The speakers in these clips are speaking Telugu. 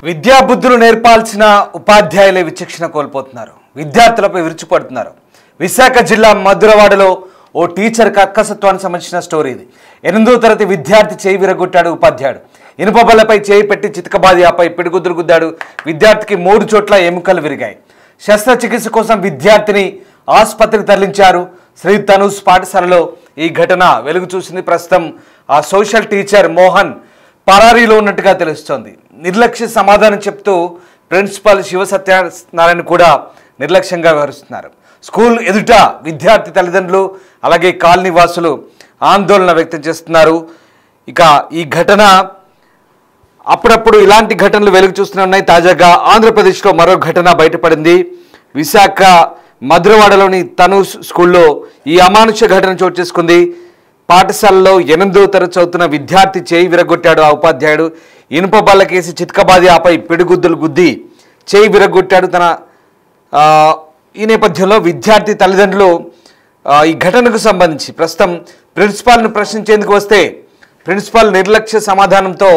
విద్యాబుద్ధులు నేర్పాల్సిన ఉపాధ్యాయులే విచక్షణ కోల్పోతున్నారు. విద్యార్థులపై విరుచుపడుతున్నారు. విశాఖ జిల్లా మధురవాడలో ఓ టీచర్కి అక్కసత్వానికి సంబంధించిన స్టోరీ ఇది. 8వ తరగతి విద్యార్థి చేయి విరగొట్టాడు ఉపాధ్యాయుడు. ఇనుప బల్లపై చేయి పెట్టి చితకబాది ఆపై పిడిగుద్దులు గుద్దాడు. విద్యార్థికి 3 చోట్ల ఎముకలు విరిగాయి. శస్త్రచికిత్స కోసం విద్యార్థిని ఆసుపత్రికి తరలించారు. శ్రీ తనుస్ పాఠశాలలో ఈ ఘటన వెలుగు చూసింది. ప్రస్తుతం ఆ సోషల్ టీచర్ మోహన్ పరారీలో ఉన్నట్టుగా తెలుస్తోంది. నిర్లక్ష్య సమాధానం చెప్తూ ప్రిన్సిపల్ శివసత్యనారాయణ కూడా నిర్లక్ష్యంగా వ్యవహరిస్తున్నారు. స్కూల్ ఎదుట విద్యార్థి తల్లిదండ్రులు అలాగే కాలనీ వాసులు ఆందోళన వ్యక్తం చేస్తున్నారు. ఇక ఈ ఘటన అప్పుడప్పుడు ఇలాంటి ఘటనలు వెలుగు చూస్తూనే ఉన్నాయి. తాజాగా ఆంధ్రప్రదేశ్లో మరో ఘటన బయటపడింది. విశాఖ మధురవాడలోని తనుస్ స్కూల్లో ఈ అమానుష ఘటన చోటు చేసుకుంది. పాఠశాలలో 8వ తరగతి చదువుతున్న విద్యార్థి చేయి విరగొట్టాడు ఆ ఉపాధ్యాయుడు. ఇనుప బల్లకేసి చితకబాది ఆపై పిడిగుద్దులు గుద్ది చేయి విరగొట్టాడు. ఈ నేపథ్యంలో విద్యార్థి తల్లిదండ్రులు ఈ ఘటనకు సంబంధించి ప్రస్తుతం ప్రిన్సిపాల్ను ప్రశ్నించేందుకు వస్తే ప్రిన్సిపాల్ నిర్లక్ష్య సమాధానంతో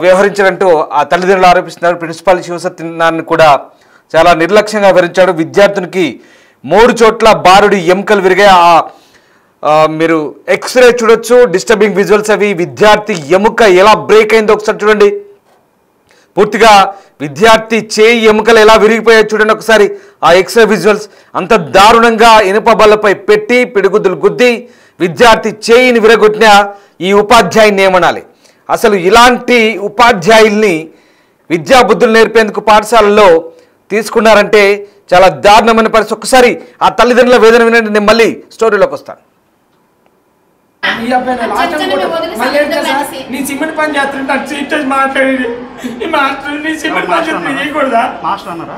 వ్యవహరించారంటూ ఆ తల్లిదండ్రులు ఆరోపిస్తున్నారు. ప్రిన్సిపాల్ శివసత్యనారాయణ కూడా చాలా నిర్లక్ష్యంగా వ్యవహరించాడు. విద్యార్థునికి 3 చోట్ల బారుడి ఎముకలు విరిగాయి. మీరు ఎక్స్రే చూడొచ్చు, డిస్టర్బింగ్ విజువల్స్ అవి. విద్యార్థి ఎముక ఎలా బ్రేక్ అయిందో ఒకసారి చూడండి. పూర్తిగా విద్యార్థి చేయి ఎముకలు ఎలా విరిగిపోయాయో చూడండి ఒకసారి ఆ ఎక్స్రే విజువల్స్. అంత దారుణంగా ఇనుప బల్లపై పెట్టి పిడిగుద్దులు గుద్ది విద్యార్థి చేయిని విరగొట్టిన ఈ ఉపాధ్యాయుని ఏమనాలి? అసలు ఇలాంటి ఉపాధ్యాయుల్ని విద్యాబుద్ధులు నేర్పేందుకు పాఠశాలలో తీసుకున్నారంటే చాలా దారుణమైన పరిస్థితి. ఒక్కసారి ఆ తల్లిదండ్రుల వేదన వినండి. నేను మళ్ళీ స్టోరీలోకి వస్తాను. నీ సిమెంట్ పని చేస్తుంటే టీచర్స్ మాట్లాడేది ఈ మాస్టర్ నీ సిమెంట్ పని చేస్తుంది చేయకూడదా? మాస్టర్ అన్నారా?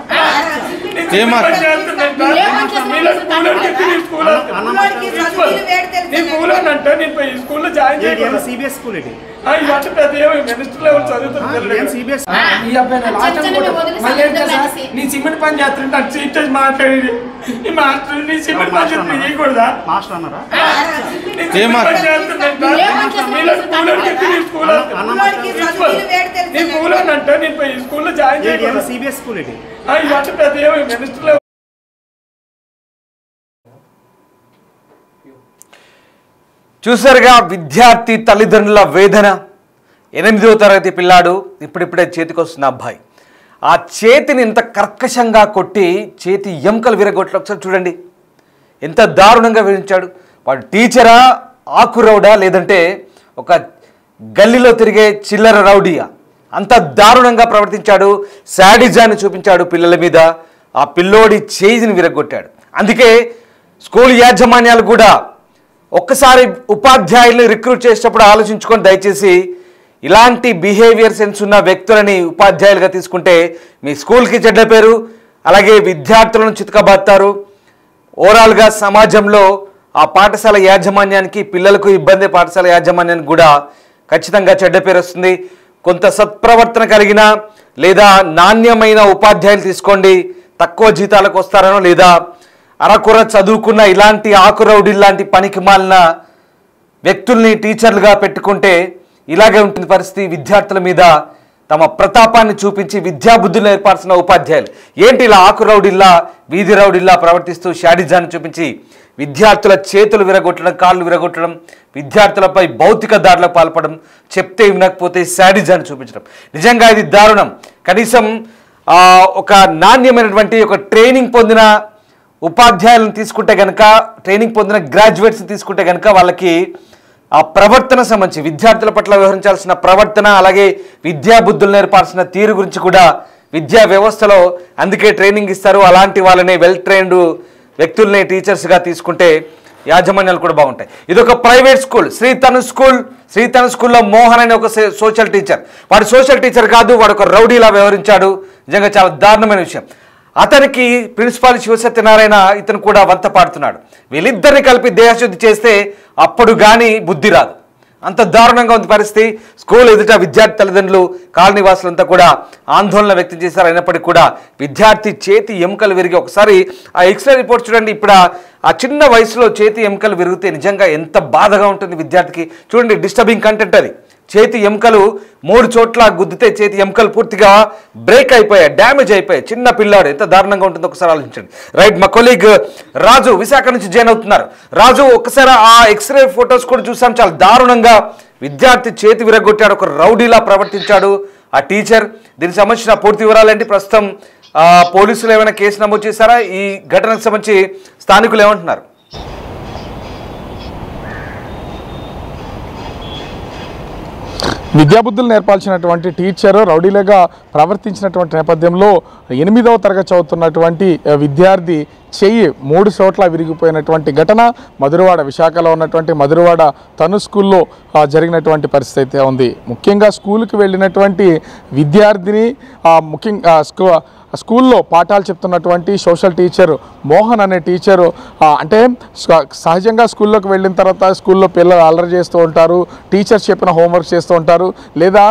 అంటే నేను స్కూల్లో జాయిన్ చేయకూడదు. సిబిఎస్ స్కూల్ ఇది ఇవంటే పెద్ద మినిస్టర్ లెవెల్ చదువుతుంది. నీ సిమెంట్ పని చేస్తుంటే టీచర్స్ మాట్లాడేది ఈ మాస్టర్ నీ సిమెంట్ పని చేస్తుంది చేయకూడదా? మాస్టర్ అన్నారా? అంటే నేను స్కూల్లో జాయిన్ చేయకూడదు. సిబిఎస్ స్కూల్ ఇది ఇవంటే పెద్ద మినిస్టర్ లెవెల్. చూసారుగా విద్యార్థి తల్లిదండ్రుల వేదన. 8వ తరగతి పిల్లాడు, ఇప్పుడిప్పుడే చేతికి వస్తున్న అబ్బాయి. ఆ చేతిని ఎంత కర్కశంగా కొట్టి చేతి ఎముకలు విరగొట్ల ఒకసారి చూడండి. ఎంత దారుణంగా వివరించాడు. వాడు టీచరా, ఆకు రౌడా, లేదంటే ఒక గల్లీలో తిరిగే చిల్లర రౌడీయా? అంత దారుణంగా ప్రవర్తించాడు. శాడిజాన్ని చూపించాడు పిల్లల మీద. ఆ పిల్లోడి చేయిని విరగొట్టాడు. అందుకే స్కూల్ యాజమాన్యాలు కూడా ఒక్కసారి ఉపాధ్యాయుల్ని రిక్రూట్ చేసేటప్పుడు ఆలోచించుకొని దయచేసి ఇలాంటి బిహేవియర్ సెన్స్ ఉన్న వ్యక్తులని ఉపాధ్యాయులుగా తీసుకుంటే మీ స్కూల్కి చెడ్డ పేరు, అలాగే విద్యార్థులను చితకబాస్తారు. ఓవరాల్గా సమాజంలో ఆ పాఠశాల యాజమాన్యానికి, పిల్లలకు ఇబ్బంది, పాఠశాల యాజమాన్యానికి కూడా ఖచ్చితంగా చెడ్డ పేరు వస్తుంది. కొంత సత్ప్రవర్తన కలిగిన లేదా నాణ్యమైన ఉపాధ్యాయులు తీసుకోండి. తక్కువ జీతాలకు వస్తారనో లేదా అరకొర చదువుకున్న ఇలాంటి ఆకురౌడి లాంటి పనికి మాలిన వ్యక్తుల్ని టీచర్లుగా పెట్టుకుంటే ఇలాగే ఉంటుంది పరిస్థితి. విద్యార్థుల మీద తమ ప్రతాపాన్ని చూపించి విద్యాబుద్ధులు నేర్పాల్సిన ఉపాధ్యాయులు ఏంటి ఇలా ఆకురౌడిల్లా, వీధి రౌడిల్లా ప్రవర్తిస్తూ షాడిజాన్ని చూపించి విద్యార్థుల చేతులు విరగొట్టడం, కాళ్ళు విరగొట్టడం, విద్యార్థులపై భౌతిక దాడులకు పాల్పడడం, చెప్తే వినకపోతే శాడిజాన్ని చూపించడం. నిజంగా ఇది దారుణం. కనీసం ఒక నాణ్యమైనటువంటి ఒక ట్రైనింగ్ పొందిన ఉపాధ్యాయులను తీసుకుంటే కనుక, ట్రైనింగ్ పొందిన గ్రాడ్యుయేట్స్ని తీసుకుంటే కనుక వాళ్ళకి ఆ ప్రవర్తన సంబంధించి విద్యార్థుల పట్ల వ్యవహరించాల్సిన ప్రవర్తన, అలాగే విద్యాబుద్ధులు నేర్పాల్సిన తీరు గురించి కూడా విద్యా వ్యవస్థలో అందుకే ట్రైనింగ్ ఇస్తారు. అలాంటి వాళ్ళని వెల్ ట్రైన్డ్ వ్యక్తుల్ని టీచర్స్గా తీసుకుంటే యాజమాన్యాలు కూడా బాగుంటాయి. ఇది ఒక private school, Sri Tanus school. Sri Tanus స్కూల్లో మోహన్ అనే ఒక సోషల్ టీచర్. వాడు సోషల్ టీచర్ కాదు, వాడు ఒక రౌడీలా వ్యవహరించాడు. నిజంగా చాలా దారుణమైన విషయం. అతనికి ప్రిన్సిపాల్ శివసత్యనారాయణ ఇతను కూడా వంత పాడుతున్నాడు. వీళ్ళిద్దరిని కలిపి దేహశుద్ధి చేస్తే అప్పుడు కానీ బుద్ధి రాదు. అంత దారుణంగా ఉంది పరిస్థితి. స్కూల్ ఎదుట విద్యార్థి తల్లిదండ్రులు, కాలనీ వాసులంతా కూడా ఆందోళన వ్యక్తం చేశారు. అయినప్పటికీ కూడా విద్యార్థి చేతి ఎముకలు విరిగి ఒకసారి ఆ ఎక్స్రే రిపోర్ట్ చూడండి. ఇప్పుడు ఆ చిన్న వయసులో చేతి ఎముకలు విరిగితే నిజంగా ఎంత బాధగా ఉంటుంది విద్యార్థికి. చూడండి, డిస్టర్బింగ్ కంటెంట్ అది. చేతి ఎముకలు 3 చోట్ల గుద్దితే చేతి ఎముకలు పూర్తిగా బ్రేక్ అయిపోయాయి, డ్యామేజ్ అయిపోయాయి. చిన్న పిల్లాడు, ఎంత దారుణంగా ఉంటుందో ఒకసారి ఆలోచించండి. రైట్, మా కొలీగ్ రాజు విశాఖ నుంచి జాయిన్ అవుతున్నారు. రాజు, ఒక్కసారి ఆ ఎక్స్రే ఫొటోస్ కూడా చూసాం, చాలా దారుణంగా విద్యార్థి చేతి విరగొట్టాడు, ఒక రౌడీలా ప్రవర్తించాడు ఆ టీచర్. దీనికి సంబంధించిన పూర్తి వివరాలేంటి? ప్రస్తుతం పోలీసులు ఏమైనా కేసు నమోదు చేశారా? ఈ ఘటనకు సంబంధించి స్థానికులు ఏమంటున్నారు? విద్యాబుద్ధులు నేర్పాల్సినటువంటి టీచర్ రౌడీలుగా ప్రవర్తించినటువంటి నేపథ్యంలో 8వ తరగతి చదువుతున్నటువంటి విద్యార్థి చెయ్యి 3 చోట్ల విరిగిపోయినటువంటి ఘటన విశాఖలో ఉన్నటువంటి మధురవాడ తను స్కూల్లో జరిగినటువంటి పరిస్థితి అయితే ఉంది. ముఖ్యంగా స్కూల్కి వెళ్ళినటువంటి విద్యార్థిని ముఖ్యంగా స్కూల్లో పాఠాలు చెప్తున్నటువంటి సోషల్ టీచర్ మోహన్ అనే టీచరు అంటే సహజంగా స్కూల్లోకి వెళ్ళిన తర్వాత స్కూల్లో పిల్లలు అల్లరి చేస్తూ ఉంటారు, టీచర్స్ చెప్పిన హోంవర్క్ చేస్తూ ఉంటారు, లేదా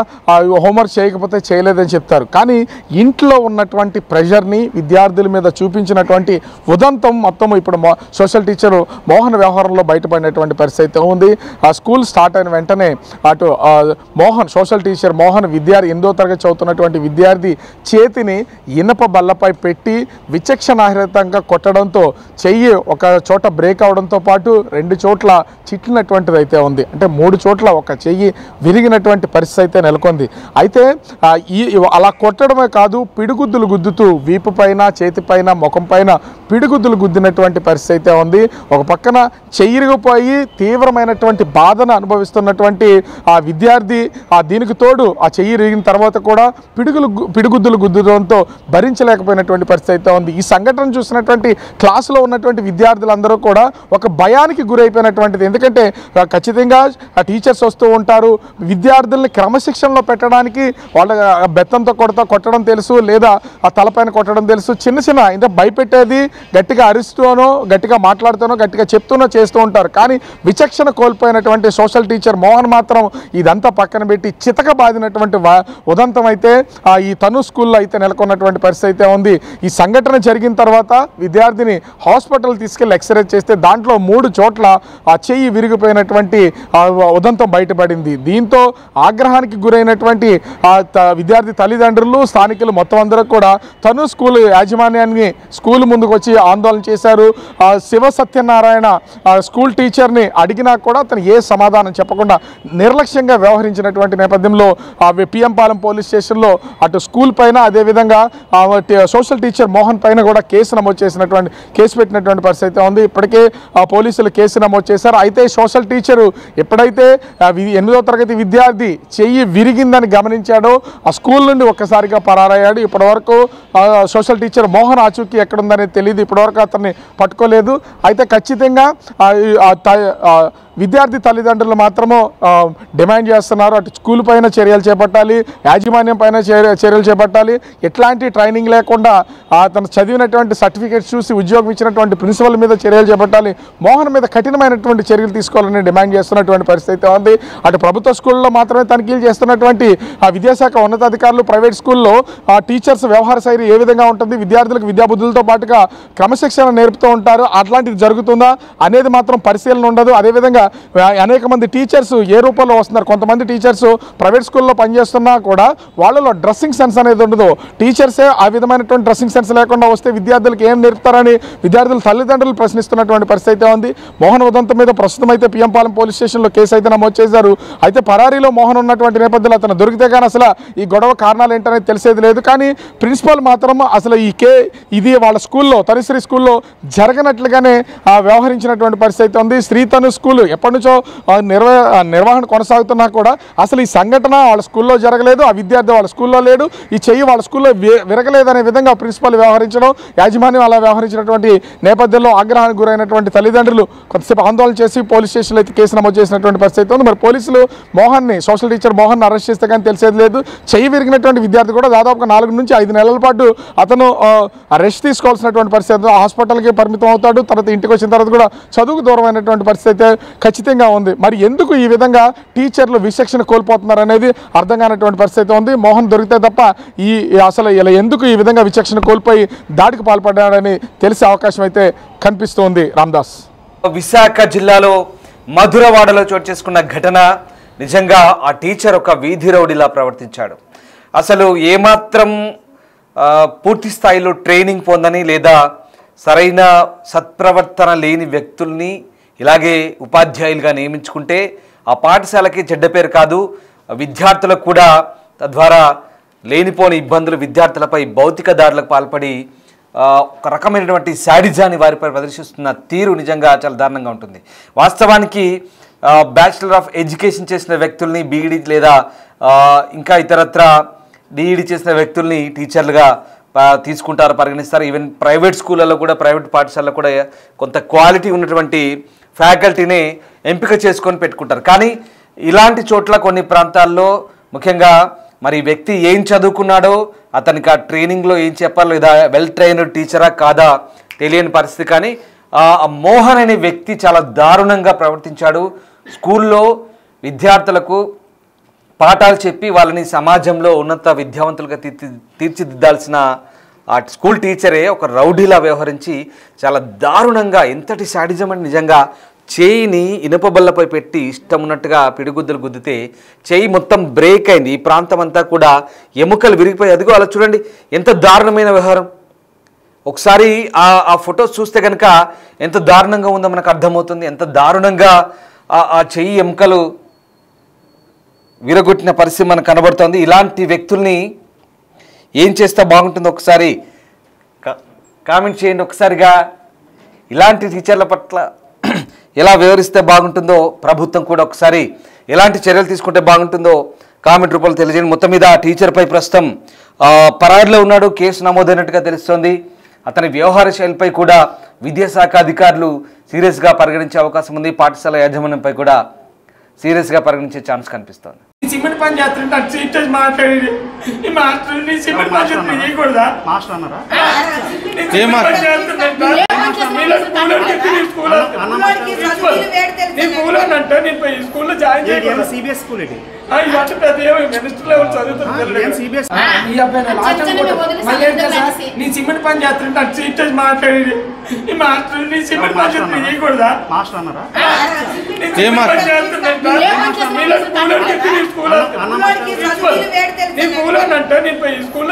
హోంవర్క్ చేయకపోతే చేయలేదని చెప్తారు. కానీ ఇంట్లో ఉన్నటువంటి ప్రెషర్ని విద్యార్థుల మీద చూపించినటువంటి ఉదంతం మొత్తం ఇప్పుడు సోషల్ టీచరు మోహన్ వ్యవహారంలో బయటపడినటువంటి పరిస్థితి ఉంది. ఆ స్కూల్ స్టార్ట్ అయిన వెంటనే అటు మోహన్ సోషల్ టీచర్ మోహన్ విద్యార్థి 8వ తరగతి చదువుతున్నటువంటి విద్యార్థి చేతిని ఇనప బల్లపై పెట్టి విచక్షణారహితంగా కొట్టడంతో చెయ్యి ఒక చోట బ్రేక్ అవడంతో పాటు 2 చోట్ల చిట్లినటువంటిది అయితే ఉంది. అంటే 3 చోట్ల ఒక చెయ్యి విరిగినటువంటి పరిస్థితి అయితే నెలకొంది. అయితే అలా కొట్టడమే కాదు, పిడిగుద్దులు గుద్దుతూ వీపు పైన, చేతి పైన, ముఖం పైన పిడిగుద్దులు గుద్దినటువంటి పరిస్థితి అయితే ఉంది. ఒక పక్కన చెయ్యిరిగిపోయి తీవ్రమైనటువంటి బాధను అనుభవిస్తున్నటువంటి ఆ విద్యార్థి దీనికి తోడు ఆ చెయ్యి ఇరిగిన తర్వాత కూడా పిడిగుద్దులు గుద్దడంతో భరించలేకపోయినటువంటి పరిస్థితి అయితే ఉంది. ఈ సంఘటన చూసినటువంటి క్లాసులో ఉన్నటువంటి విద్యార్థులందరూ కూడా ఒక భయానికి గురైపోయినటువంటిది. ఎందుకంటే ఖచ్చితంగా ఆ టీచర్స్ వస్తూ ఉంటారు, విద్యార్థుల్ని క్రమశిక్షణలో పెట్టడానికి వాళ్ళ బెత్తంతో కొట్టడం తెలుసు, లేదా ఆ తలపైన కొట్టడం తెలుసు. చిన్న అంటే భయపెట్టేది గట్టిగా అరుస్తూనో, గట్టిగా మాట్లాడుతూనో, గట్టిగా చెప్తూనో చేస్తూ ఉంటారు. కానీ విచక్షణ కోల్పోయినటువంటి సోషల్ టీచర్ మోహన్ మాత్రం ఇదంతా పక్కన పెట్టి చితక బాదినటువంటి ఉదంతం అయితే ఈ తను స్కూల్లో అయితే నెలకొన్నటువంటి పరిస్థితి అయితే ఉంది. ఈ సంఘటన జరిగిన తర్వాత విద్యార్థిని హాస్పిటల్ తీసుకెళ్లి ఎక్స్రే చేస్తే దాంట్లో 3 చోట్ల ఆ చెయ్యి విరిగిపోయినటువంటి ఉదంతం బయటపడింది. దీంతో ఆగ్రహానికి గురైనటువంటి విద్యార్థి తల్లిదండ్రులు, స్థానికులు మొత్తం అందరూ కూడా తను స్కూల్ యాజమాన్యాన్ని స్కూల్ ముందుకు వచ్చి ఆందోళన చేశారు. శివ సత్యనారాయణ స్కూల్ టీచర్ని అడిగినా కూడా అతను ఏ సమాధానం చెప్పకుండా నిర్లక్ష్యంగా వ్యవహరించినటువంటి నేపథ్యంలో పిఎం పాలెం పోలీస్ స్టేషన్లో అటు స్కూల్ పైన, అదేవిధంగా సోషల్ టీచర్ మోహన్ పైన కూడా కేసు పెట్టినటువంటి పరిస్థితి ఉంది. ఇప్పటికే పోలీసులు కేసు నమోదు చేశారు. అయితే సోషల్ టీచరు ఎప్పుడైతే 8వ తరగతి విద్యార్థి చెయ్యి విరిగిందని గమనించాడో ఆ స్కూల్ నుండి ఒక్కసారిగా పరారయ్యాడు. ఇప్పటివరకు సోషల్ టీచర్ మోహన్ ఆచూకీ ఎక్కడుందనేది తెలియదు, ఇప్పటివరకు అతన్ని పట్టుకోలేదు. అయితే ఖచ్చితంగా విద్యార్థి తల్లిదండ్రులు మాత్రము డిమాండ్ చేస్తున్నారు, అటు స్కూల్ పైన చర్యలు చేపట్టాలి, యాజమాన్యం పైన చర్యలు చేపట్టాలి, ఎట్లాంటి ట్రైనింగ్ లేకుండా అతను చదివినటువంటి సర్టిఫికేట్స్ చూసి ఉద్యోగం ఇచ్చినటువంటి ప్రిన్సిపల్ మీద చర్యలు చేపట్టాలి, మోహన్ మీద కఠినమైనటువంటి చర్యలు తీసుకోవాలని డిమాండ్ చేస్తున్నటువంటి పరిస్థితి ఉంది. అటు ప్రభుత్వ స్కూల్లో మాత్రమే తనిఖీలు చేస్తున్నటువంటి విద్యాశాఖ ఉన్నతాధికారులు ప్రైవేట్ స్కూల్లో టీచర్స్ వ్యవహార శైలి ఏ విధంగా ఉంటుంది, విద్యార్థులకు విద్యాబుద్ధులతో పాటుగా క్రమశిక్షణ నేర్పుతూ ఉంటారు, అట్లాంటిది జరుగుతుందా అనేది మాత్రం పరిశీలన ఉండదు. అదేవిధంగా అనేక మంది టీచర్స్ ఏ రూపంలో వస్తున్నారు, కొంతమంది టీచర్స్ ప్రైవేట్ స్కూల్లో పనిచేస్తున్నా కూడా వాళ్ళలో డ్రెస్సింగ్ సెన్స్ అనేది ఉండదు. టీచర్సే ఆ విధమైనటువంటి డ్రెస్సింగ్ సెన్స్ లేకుండా వస్తే విద్యార్థులకు ఏం నేర్పుతారని విద్యార్థుల తల్లిదండ్రులు ప్రశ్నిస్తున్నటువంటి పరిస్థితి ఉంది. మోహన్ ఉదంతం మీద ప్రస్తుతం అయితే పిఎం పాలెం పోలీస్ స్టేషన్లో కేసు అయితే నమోదు చేశారు. అయితే పరారీలో మోహన్ ఉన్నటువంటి నేపథ్యంలో అతను దొరికితే కానీ అసలు ఈ గొడవ కారణాలు ఏంటనేది తెలిసేది లేదు. కానీ ప్రిన్సిపల్ మాత్రం అసలు ఇది వాళ్ళ స్కూల్లో తనుశ్రీ స్కూల్లో జరగనట్లుగానే వ్యవహరించినటువంటి పరిస్థితి ఉంది. శ్రీతను స్కూల్ ఎప్పటి నుంచో నిర్వహణ కొనసాగుతున్నా కూడా అసలు ఈ సంఘటన వాళ్ళ స్కూల్లో జరగలేదు, ఆ విద్యార్థి వాళ్ళ స్కూల్లో లేడు, ఈ చెయ్యి వాళ్ళ స్కూల్లో విరగలేదనే విధంగా ప్రిన్సిపల్ వ్యవహరించడం, యాజమాన్యం అలా వ్యవహరించినటువంటి నేపథ్యంలో ఆగ్రహానికి గురైనటువంటి తల్లిదండ్రులు కొంతసేపు ఆందోళన చేసి పోలీస్ స్టేషన్లో అయితే కేసు నమోదు చేసినటువంటి పరిస్థితి ఉంది. మరి పోలీసులు సోషల్ టీచర్ మోహన్ అరెస్ట్ చేస్తే కానీ తెలిసేది లేదు. చెయ్యి విరిగినటువంటి విద్యార్థి కూడా దాదాపుగా 4 నుంచి 5 నెలల పాటు అతను రెస్ట్ తీసుకోవాల్సినటువంటి పరిస్థితి, హాస్పిటల్కి పరిమితం అవుతాడు. తర్వాత ఇంటికి వచ్చిన తర్వాత కూడా చదువుకు దూరమైనటువంటి పరిస్థితి అయితే ఖచ్చితంగా ఉంది. మరి ఎందుకు ఈ విధంగా టీచర్లు విచక్షణ కోల్పోతున్నారు అనేది అర్థం కానటువంటి పరిస్థితి ఉంది. మోహన్ దొరికితే తప్ప అసలు ఇలా ఎందుకు ఈ విధంగా విచక్షణ కోల్పోయి దాడికి పాల్పడ్డాడని తెలిసే అవకాశం అయితే కనిపిస్తోంది. రామ్దాస్, విశాఖ జిల్లాలో మధురవాడలో చోటు చేసుకున్న ఘటన నిజంగా ఆ టీచర్ ఒక వీధి రౌడీలా ప్రవర్తించాడు. అసలు ఏమాత్రం పూర్తి స్థాయిలో ట్రైనింగ్ పొందని లేదా సరైన సత్ప్రవర్తన లేని వ్యక్తుల్ని ఇలాగే ఉపాధ్యాయులుగా నియమించుకుంటే ఆ పాఠశాలకి చెడ్డ పేరు కాదు, విద్యార్థులకు కూడా తద్వారా లేనిపోని ఇబ్బందులు, విద్యార్థులపై భౌతిక దాడులకు పాల్పడి ఒక రకమైనటువంటి శాడిజాన్ని వారిపై ప్రదర్శిస్తున్న తీరు నిజంగా చాలా దారుణంగా ఉంటుంది. వాస్తవానికి బ్యాచిలర్ ఆఫ్ ఎడ్యుకేషన్ చేసిన వ్యక్తుల్ని బీఈడి లేదా ఇంకా ఇతరత్ర డిఈడి చేసిన వ్యక్తుల్ని టీచర్లుగా తీసుకుంటారు, పరిగణిస్తారు. ఈవెన్ ప్రైవేట్ స్కూళ్ళలో కూడా, ప్రైవేట్ పాఠశాలలో కూడా కొంత క్వాలిటీ ఉన్నటువంటి ఫ్యాకల్టీని ఎంపిక చేసుకొని పెట్టుకుంటారు. కానీ ఇలాంటి చోట్ల కొన్ని ప్రాంతాల్లో ముఖ్యంగా మరి వ్యక్తి ఏం చదువుకున్నాడో, అతనికి ఆ ట్రైనింగ్లో ఏం చెప్పాలో, లేదా వెల్ ట్రైన్డ్ టీచరా కాదా తెలియని పరిస్థితి. కానీ మోహన్ అనే వ్యక్తి చాలా దారుణంగా ప్రవర్తించాడు. స్కూల్లో విద్యార్థులకు పాఠాలు చెప్పి వాళ్ళని సమాజంలో ఉన్నత విద్యావంతులుగా తీర్చిదిద్దాల్సిన ఆ స్కూల్ టీచరే ఒక రౌడీలా వ్యవహరించి చాలా దారుణంగా, ఎంతటి శాడిజం అని నిజంగా చేయిని ఇనుపబల్లపై పెట్టి ఇష్టం ఉన్నట్టుగా పిడిగుద్దులు గుద్దితే చేయి మొత్తం బ్రేక్ అయింది. ఈ ప్రాంతం అంతా కూడా ఎముకలు విరిగిపోయి, అదిగో అలా చూడండి ఎంత దారుణమైన వ్యవహారం. ఒకసారి ఆ ఫొటోస్ చూస్తే కనుక ఎంత దారుణంగా ఉందో మనకు అర్థమవుతుంది. ఎంత దారుణంగా ఆ చెయ్యి ఎముకలు విరగొట్టిన పరిస్థితి మనకు కనబడుతుంది. ఇలాంటి వ్యక్తుల్ని ఏం చేస్తే బాగుంటుందో ఒకసారి కామెంట్ చేయండి. ఒకసారిగా ఇలాంటి టీచర్ల పట్ల ఎలా వివరిస్తే బాగుంటుందో, ప్రభుత్వం కూడా ఒకసారి ఎలాంటి చర్యలు తీసుకుంటే బాగుంటుందో కామెంట్ రూపంలో తెలియజేయండి. మొత్తం మీద టీచర్పై ప్రస్తుతం పరారీలో ఉన్నాడు, కేసు నమోదైనట్టుగా తెలుస్తోంది. అతని వ్యవహార శైలిపై కూడా విద్యాశాఖ అధికారులు సీరియస్గా పరిగణించే అవకాశం ఉంది. పాఠశాల యాజమాన్యంపై కూడా సీరియస్గా పరిగణించే ఛాన్స్ కనిపిస్తోంది. సిమెంట్ పని చేస్తుంటే అటు సీట్ మాట్లాడి ఈ మాస్టర్ నీ సిమెంట్ పని చేస్తుంది చేయకూడదా? మాస్టర్ అన్నారా? నీ స్కూల్ అని అంటే నేను స్కూల్లో జాయిన్ చేయకూడదు. సిబిఎస్ స్కూల్ ఇది ఇవన్నీ పెద్ద మినిస్టర్ లెవెల్ చదువుతుంది. నీ సిమెంట్ పని చేస్తుంటే అటు సీట్ మాట్లాడి ఈ మాస్టర్ నీ సిమెంట్ పని చేస్తుంది చేయకూడదా? మాస్టర్ అన్నారా? నీ స్కూల్ అని అంటే నేను స్కూల్లో